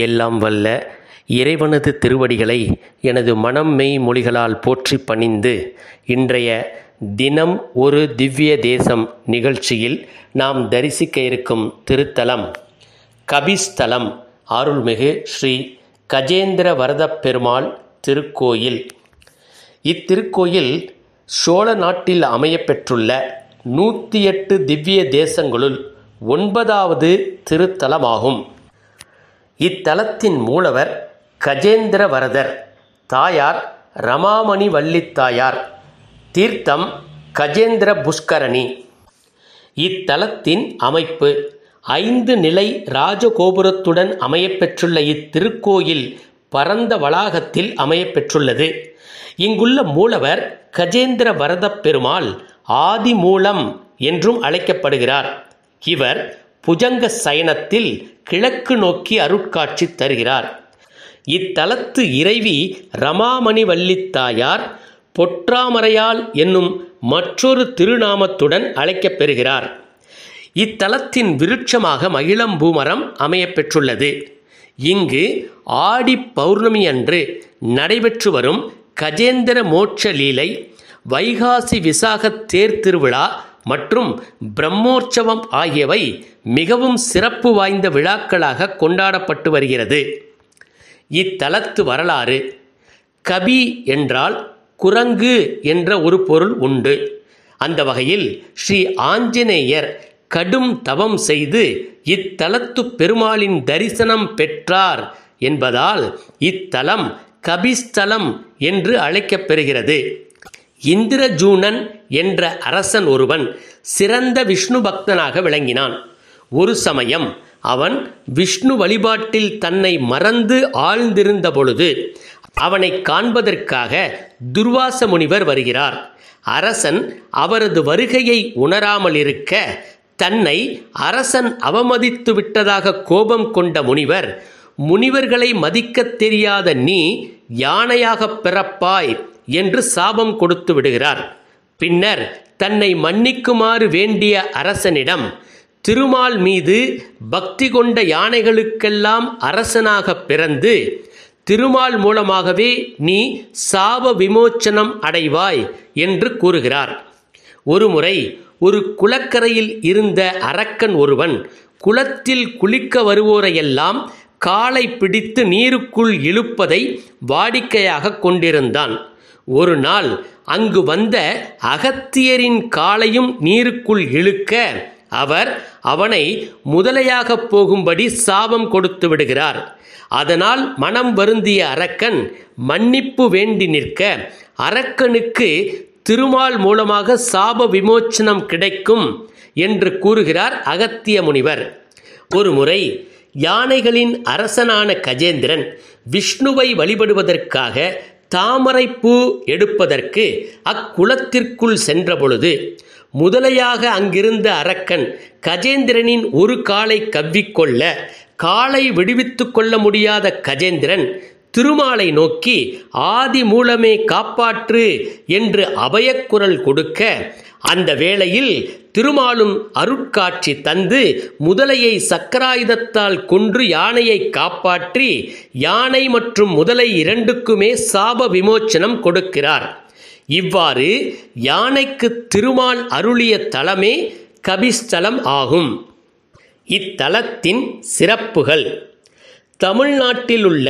எல்லாம் வல்ல இறைவனது திருவடிகளை எனது மனம் மெய் மொழிகளால் போற்றி பணிந்து இன்றைய தினம் ஒரு திவ்ய தேசம் நிகழ்ச்சியில் நாம் தரிசிக்க இருக்கும் திருத்தலம் கபிஸ்தலம் அருள்மிகு ஸ்ரீ கஜேந்திர வரதப் பெருமாள் திருக்கோயில். இத்திருக்கோயில் சோழ நாட்டில் அமையப்பெற்றுள்ள 108 திவ்ய தேசங்களுள் 9வது திருத்தலமாகும். இத்தலத்தின் மூலவர் கஜேந்திர வரதர், தாயார் ரமாமணி வள்ளித்தாயார், தீர்த்தம் கஜேந்திர புஷ்கரணி. இத்தலத்தின் அமைப்பு 5 நிலை ராஜகோபுரத்துடன் அமையப்பெற்றுள்ள இத்திருக்கோயில் பரந்த வளாகத்தில் அமையப்பெற்றுள்ளது. இங்குள்ள மூலவர் கஜேந்திர வரதப் பெருமாள் ஆதிமூலம் என்றும் அழைக்கப்படுகிறார். இவர் புஜங்க சயனத்தில் கிழக்கு நோக்கி அருட்காட்சி தருகிறார். இத்தலத்து இறைவி ரமாமணி வள்ளித்தாயார் பொற்றாமரையாள் என்னும் மற்றொரு திருநாமத்துடன் அழைக்கப்பெறுகிறார். இத்தலத்தின் விருட்சமாக மகிழம்பூமரம் அமையப்பெற்றுள்ளது. இங்கு ஆடி பௌர்ணமி அன்று நடைபெற்று வரும் கஜேந்திர மோட்ச லீலை, வைகாசி விசாக தேர் திருவிழா மற்றும் பிரம்மோற்சவம் ஆகியவை மிகவும் சிறப்பு வாய்ந்த விழாக்களாக கொண்டாடப்பட்டு வருகிறது. இத்தலத்து வரலாறு: கபி என்றால் குரங்கு என்ற ஒரு பொருள் உண்டு. அந்த வகையில் ஸ்ரீ ஆஞ்சநேயர் கடும் தவம் செய்து இத்தலத்து பெருமாளின் தரிசனம் பெற்றார் என்பதால் இத்தலம் கபிஸ்தலம் என்று அழைக்கப்பெறுகிறது. இந்திரஜூனன் என்ற அரசன் ஒருவன் சிறந்த விஷ்ணு பக்தனாக விளங்கினான். ஒரு சமயம் அவன் விஷ்ணு வழிபாட்டில் தன்னை மறந்து ஆழ்ந்திருந்த பொழுது அவனை காண்பதற்காக துர்வாச முனிவர் வருகிறார். அரசன் அவரது வருகையை உணராமல் இருக்க தன்னை அரசன் அவமதித்து விட்டதாக கோபம் கொண்ட முனிவர், முனிவர்களை மதிக்கத் தெரியாத நீ யானையாகப் பிறப்பாய் என்று சாபம் கொடுத்து விடுகிறார். பின்னர் தன்னை மன்னிக்குமாறு வேண்டிய அரசனிடம், திருமால் மீது பக்தி கொண்ட யானைகளுக்கெல்லாம் அரசனாக பிறந்து திருமால் மூலமாகவே நீ சாப விமோச்சனம் அடைவாய் என்று கூறுகிறார். ஒருமுறை ஒரு குளக்கரையில் இருந்த அரக்கன் ஒருவன் குளத்தில் குளிக்க வருவோரையெல்லாம் காலை பிடித்து நீருக்குள் இழுப்பதை வாடிக்கையாக கொண்டிருந்தான். ஒரு நாள் அங்கு வந்த அகத்தியரின் காலையும் நீருக்குள் இழுக்க அவர் அவனை முதலையாக போகும்படி சாபம் கொடுத்து விடுகிறார். அதனால் மனம் வருந்திய அரக்கன் மன்னிப்பு வேண்டி நிற்க அரக்கனுக்கு திருமால் மூலமாக சாப விமோச்சனம் கிடைக்கும் என்று கூறுகிறார் அகத்திய முனிவர். ஒருமுறை யானைகளின் அரசனான கஜேந்திரன் விஷ்ணுவை வழிபடுவதற்காக தாமரைப்பூ எடுப்பதற்கு அக்குளத்திற்குள் சென்றபொழுது முதலையாக அங்கிருந்த அரக்கன் கஜேந்திரனின் ஒரு காலை கவ்விக்கொள்ள காலை விடுவித்து கொள்ள முடியாத கஜேந்திரன் திருமாலை நோக்கி ஆதி மூலமே காப்பாற்று என்று அபயக்குரல் கொடுக்க அந்த வேளையில் திருமாலும் அருட்காட்சி தந்து முதலையை சக்கராயுதத்தால் கொன்று யானையை காப்பாற்றி யானை மற்றும் முதலை இரண்டுக்குமே சாப விமோச்சனம் கொடுக்கிறார். இவ்வாறு யானைக்கு திருமால் அருளிய தலமே கபிஸ்தலம் ஆகும். இத்தலத்தின் சிறப்புகள்: தமிழ்நாட்டில் உள்ள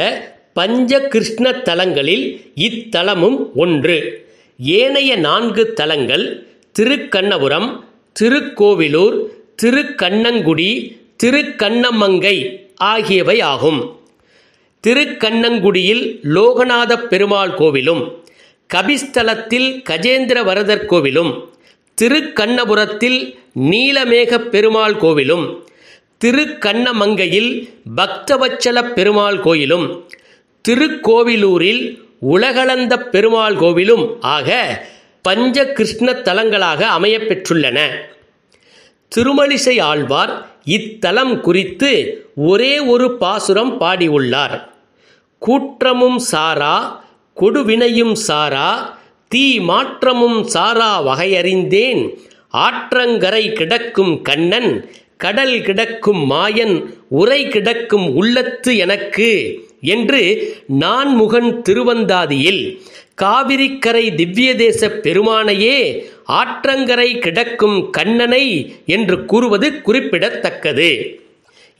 பஞ்ச கிருஷ்ண தலங்களில் இத்தலமும் ஒன்று. ஏனைய 4 தலங்கள் திருக்கண்ணபுரம், திருக்கோவிலூர், திருக்கண்ணங்குடி, திருக்கண்ணமங்கை ஆகியவை ஆகும். திருக்கண்ணங்குடியில் லோகநாத பெருமாள் கோவிலும், கபிஸ்தலத்தில் கஜேந்திர வரதர் கோவிலும், திருக்கண்ணபுரத்தில் நீலமேக பெருமாள் கோவிலும், திருக்கண்ணமங்கையில் பக்தவச்சல பெருமாள் கோயிலும், திருக்கோவிலூரில் உலகளந்த பெருமாள் கோவிலும் ஆக பஞ்ச கிருஷ்ண தலங்களாக அமையப்பெற்றுள்ளன. திருமழிசை ஆழ்வார் இத்தலம் குறித்து ஒரே ஒரு பாசுரம் பாடியுள்ளார். கூற்றமும் சாரா கொடுவினையும் சாரா தீ மாற்றமும் சாரா வகையறிந்தேன் ஆற்றங்கரை கிடக்கும் கண்ணன் கடல் கிடக்கும் மாயன் உரை கிடக்கும் உள்ளத்து எனக்கு என்று நான்முகன் திருவந்தாதியில் காவிரிக்கரை திவ்ய தேச பெருமானையே ஆற்றங்கரை கிடக்கும் கண்ணனை என்று கூறுவது குறிப்பிடத்தக்கது.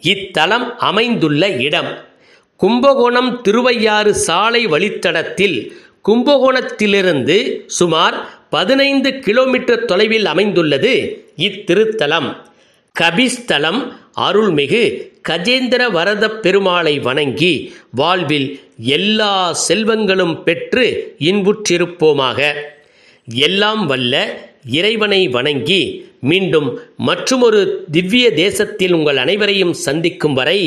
இத்தலம் அமைந்துள்ள இடம் கும்பகோணம் திருவையாறு சாலை வழித்தடத்தில் கும்பகோணத்திலிருந்து சுமார் 15 கிலோமீட்டர் தொலைவில் அமைந்துள்ளது இத்திருத்தலம். கபிஸ்தலம் அருள்மிகு கஜேந்திர வரத பெருமாளை வணங்கி வாழ்வில் எல்லா செல்வங்களும் பெற்று இன்புற்றிருப்போமாக. எல்லாம் வல்ல இறைவனை வணங்கி மீண்டும் மற்றுமொரு திவ்ய தேசத்தில் உங்கள் அனைவரையும் சந்திக்கும் வரை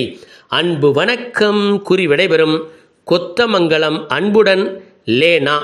அன்பு வணக்கம் கூறி விடைபெறும் கொத்தமங்கலம் அன்புடன் லேனா.